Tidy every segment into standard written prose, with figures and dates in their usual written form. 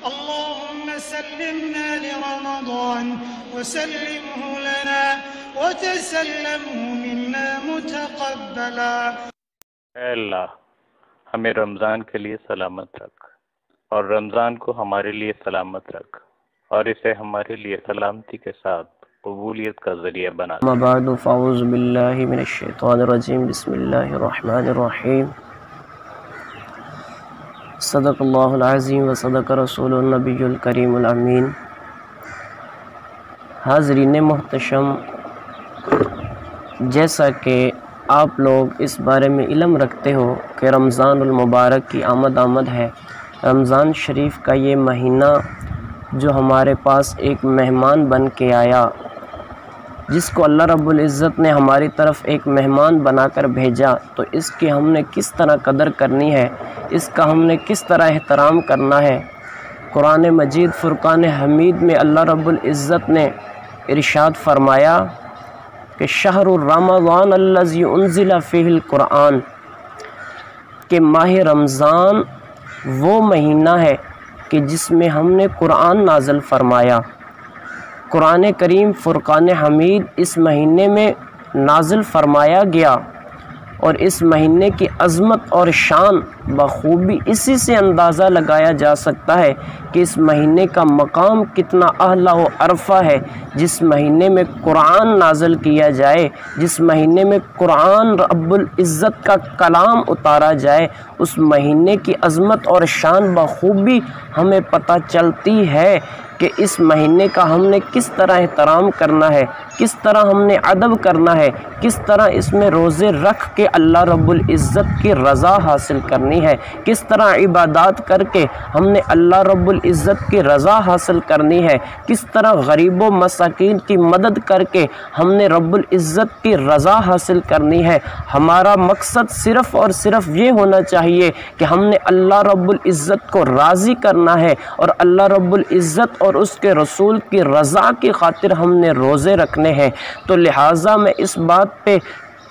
اللهم سلمنا لرمضان وسلمه لنا وتسلمه منا متقبلا۔ اے اللہ ہمیں رمضان کے لیے سلامت رکھ اور رمضان کو ہمارے لیے سلامت رکھ اور اسے ہمارے لیے سلامتی کے ساتھ قبولیت کا ذریعہ بنا دے۔ اما بعد فاعوذ باللہ من الشیطان الرجیم بسم اللہ الرحمن الرحیم۔ صدق اللہ العظیم و صدق رسول النبی الکریم الامین۔ حاضرین محتشم، جیسا کہ آپ لوگ اس بارے میں علم رکھتے ہو کہ رمضان المبارک کی آمد ہے، رمضان شریف کا یہ مہینہ جو ہمارے پاس ایک مہمان بن کے آیا، جس کو اللہ رب العزت نے ہماری طرف ایک مہمان بنا کر بھیجا، تو اس کی ہم نے کس طرح قدر کرنی ہے، اس کا ہم نے کس طرح احترام کرنا ہے۔ قرآن مجید فرقان حمید میں اللہ رب العزت نے ارشاد فرمایا کہ شہر رمضان الذی انزل فیہ القرآن، کہ ماہ رمضان وہ مہینہ ہے کہ جس میں ہم نے قرآن نازل فرمایا۔ قرآن کریم فرقان حمید اس مہینے میں نازل فرمایا گیا، اور اس مہینے کی عظمت اور شان بخوبی اسی سے اندازہ لگایا جا سکتا ہے کہ اس مہینے کا مقام کتنا اعلیٰ و عرفہ ہے۔ جس مہینے میں قرآن نازل کیا جائے، جس مہینے میں قرآن رب العزت کا کلام اتارا جائے، اس مہینے کی عظمت اور شان بخوبی ہمیں پتہ چلتی ہے کہ اس مہینے کا ہم نے کس طرح احترام کرنا ہے، کس طرح ہم نے ادب کرنا ہے، کس طرح اس میں روزے رکھ کے اللہ رب العزت کی رضا حاصل کرنی ہے، کس طرح عبادات کر کے ہم نے اللہ رب العزت کی رضا حاصل کرنی ہے، کس طرح غریب و مساکین کی مدد کر کے ہم نے رب العزت کی رضا حاصل کرنی ہے۔ ہمارا مقصد صرف اور صرف یہ ہونا چاہیے کہ ہم نے اللہ رب العزت کو راضی کرنا ہے، اور اللہ رب العزت اور اس کے رسول کی رضا کی خاطر ہم نے روزے رکھنے ہیں۔ تو لہٰذا میں اس بات پہ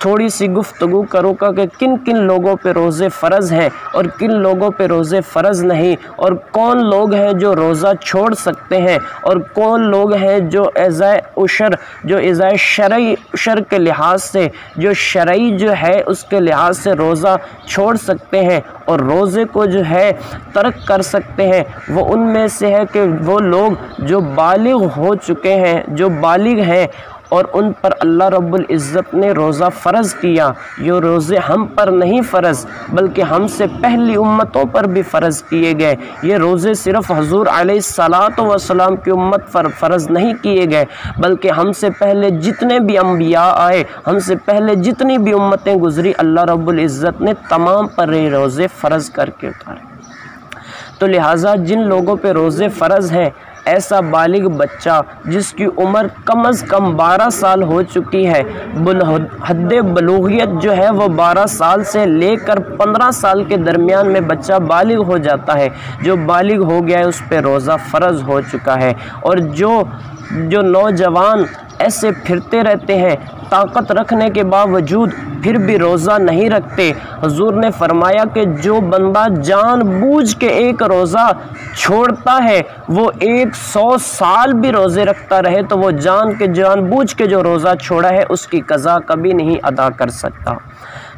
تھوڑی سی گفتگو کروں گا کہ کن کن لوگوں پہ روزے فرض ہیں اور کن لوگوں پہ روزے فرض نہیں، اور کون لوگ ہیں جو روزہ چھوڑ سکتے ہیں، اور کون لوگ ہیں جو ازائے شرعی عشر کے لحاظ سے، جو شرعی جو ہے اس کے لحاظ سے روزہ چھوڑ سکتے ہیں اور روزے کو جو ہے ترک کر سکتے ہیں۔ وہ ان میں سے ہے کہ وہ لوگ جو بالغ ہو چکے ہیں، جو بالغ ہیں، اور ان پر اللہ رب العزت نے روزہ فرض کیا۔ یہ روزے ہم پر نہیں فرض بلکہ ہم سے پہلی امتوں پر بھی فرض کیے گئے۔ یہ روزے صرف حضور علیہ السلام کی امت پر فرض نہیں کیے گئے، بلکہ ہم سے پہلے جتنے بھی انبیاء آئے، ہم سے پہلے جتنی بھی امتیں گزری، اللہ رب العزت نے تمام پر یہ روزے فرض کر کے اتارے۔ تو لہٰذا جن لوگوں پہ روزے فرض ہیں، ایسا بالغ بچہ جس کی عمر کم از کم 12 سال ہو چکی ہے، حد بلوغیت جو ہے وہ 12 سال سے لے کر 15 سال کے درمیان میں بچہ بالغ ہو جاتا ہے۔ جو بالغ ہو گیا ہے اس پہ روزہ فرض ہو چکا ہے۔ اور جو نوجوان ایسے پھرتے رہتے ہیں طاقت رکھنے کے باوجود پھر بھی روزہ نہیں رکھتے، حضور نے فرمایا کہ جو بندہ جان بوجھ کے ایک روزہ چھوڑتا ہے، وہ 100 سال بھی روزے رکھتا رہے تو وہ جان بوجھ کے جو روزہ چھوڑا ہے اس کی قضا کبھی نہیں ادا کر سکتا۔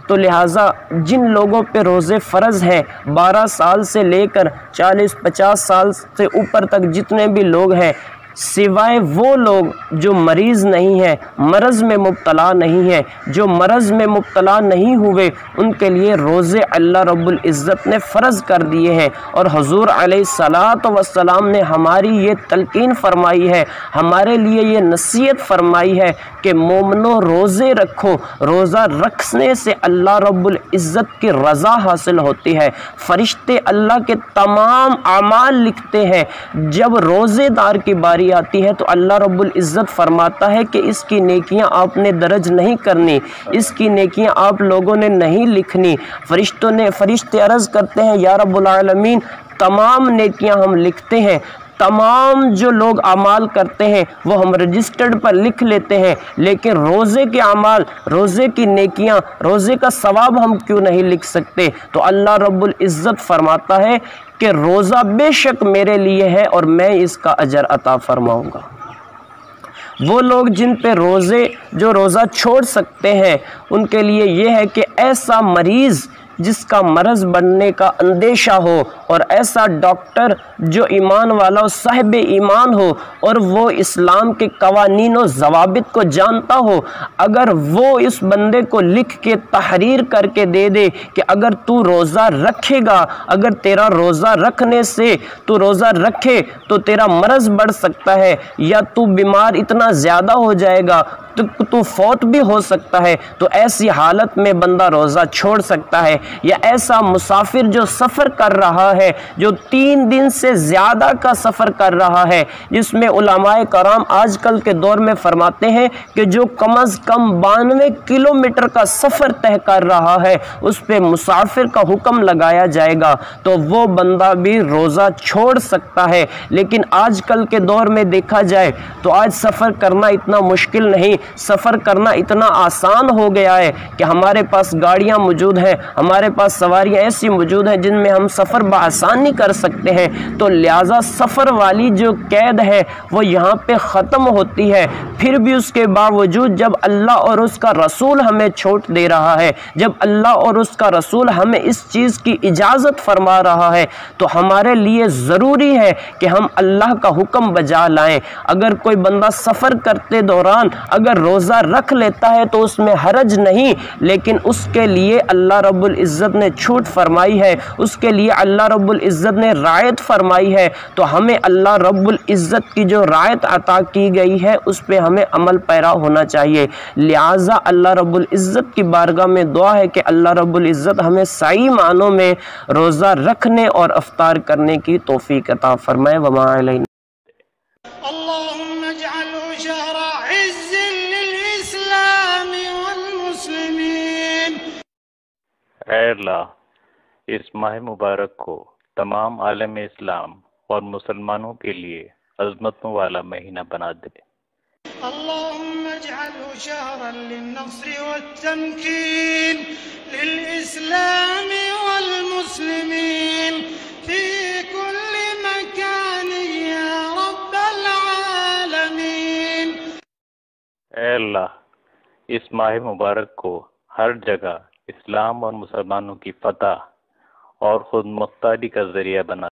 تو لہٰذا جن لوگوں پہ روزے فرض ہیں، 12 سال سے لے کر 40-50 سال سے اوپر تک جتنے بھی لوگ ہیں، سوائے وہ لوگ جو مریض نہیں ہیں، مرض میں مبتلا نہیں ہیں، جو مرض میں مبتلا نہیں ہوئے، ان کے لیے روزے اللہ رب العزت نے فرض کر دیے ہیں۔ اور حضور علیہ السلام نے ہماری یہ تلقین فرمائی ہے، ہمارے لیے یہ نصیحت فرمائی ہے کہ مومنو روزے رکھو، روزہ رکھنے سے اللہ رب العزت کی رضا حاصل ہوتی ہے۔ فرشتے اللہ کے تمام اعمال لکھتے ہیں۔ جب روزے دار کی باری آتی ہے تو اللہ رب العزت فرماتا ہے کہ اس کی نیکیاں آپ نے درج نہیں کرنی، اس کی نیکیاں آپ لوگوں نے نہیں لکھنی۔ فرشتے عرض کرتے ہیں یا رب العالمین، تمام نیکیاں ہم لکھتے ہیں، تمام جو لوگ اعمال کرتے ہیں وہ ہم رجسٹرڈ پر لکھ لیتے ہیں، لیکن روزے کے اعمال، روزے کی نیکیاں، روزے کا ثواب ہم کیوں نہیں لکھ سکتے؟ تو اللہ رب العزت فرماتا ہے کہ روزہ بے شک میرے لیے ہے اور میں اس کا اجر عطا فرماؤں گا۔ وہ لوگ جن پہ جو روزہ چھوڑ سکتے ہیں ان کے لیے یہ ہے کہ ایسا مریض جس کا مرض بڑھنے کا اندیشہ ہو، اور ایسا ڈاکٹر جو ایمان والا و صاحب ایمان ہو اور وہ اسلام کے قوانین و ضوابط کو جانتا ہو، اگر وہ اس بندے کو لکھ کے تحریر کر کے دے دے کہ اگر تو روزہ رکھے گا، اگر تیرا روزہ رکھنے سے تو روزہ رکھے تو تیرا مرض بڑھ سکتا ہے، یا تو بیمار اتنا زیادہ ہو جائے گا تو فوت بھی ہو سکتا ہے، تو ایسی حالت میں بندہ روزہ چھوڑ سکتا ہے۔ یا ایسا مسافر جو سفر کر رہا ہے، جو 3 دن سے زیادہ کا سفر کر رہا ہے، جس میں علماء کرام آج کل کے دور میں فرماتے ہیں کہ جو کم از کم 92 کلومیٹر کا سفر طے کر رہا ہے اس پہ مسافر کا حکم لگایا جائے گا، تو وہ بندہ بھی روزہ چھوڑ سکتا ہے۔ لیکن آج کل کے دور میں دیکھا جائے تو آج سفر کرنا اتنا مشکل نہیں، سفر کرنا اتنا آسان ہو گیا ہے کہ ہمارے پاس گاڑیاں موجود ہیں، ہمارے پاس سواریاں ایسی موجود ہیں جن میں ہم سفر بآسانی کر سکتے ہیں، تو لہٰذا سفر والی جو قید ہے وہ یہاں پہ ختم ہوتی ہے۔ پھر بھی اس کے باوجود جب اللہ اور اس کا رسول ہمیں چھوٹ دے رہا ہے، جب اللہ اور اس کا رسول ہمیں اس چیز کی اجازت فرما رہا ہے، تو ہمارے لیے ضروری ہے کہ ہم اللہ کا حکم بجا لائیں۔ اگر کوئی بندہ سفر کرتے دوران اگر روزہ رکھ لیتا ہے تو اس میں حرج نہیں، لیکن اس کے لیے اللہ رب العزت نے چھوٹ فرمائی ہے، اس کے لیے اللہ رب العزت نے رعایت فرمائی ہے، تو ہمیں اللہ رب العزت کی جو رعایت عطا کی گئی ہے اس پہ ہمیں عمل پیرا ہونا چاہیے۔ لہٰذا اللہ رب العزت کی بارگاہ میں دعا ہے کہ اللہ رب العزت ہمیں صحیح معنوں میں روزہ رکھنے اور افطار کرنے کی توفیق عطا فرمائے۔ وما علینا۔ اللهم اجعله شهر عز للإسلام والمسلمين۔ اے اللہ اس ماہ مبارک کو تمام عالم اسلام اور مسلمانوں کے لیے عظمتوں والا مہینہ بنا دے۔ اللهم اجعله شهرا للنصر والتمكين للإسلام والمسلمين في كل مكان يا رب العالمين۔ اے اللہ اس ماہ مبارک کو ہر جگہ اسلام اور مسلمانوں کی فتح اور خود مختاری کا ذریعہ بنا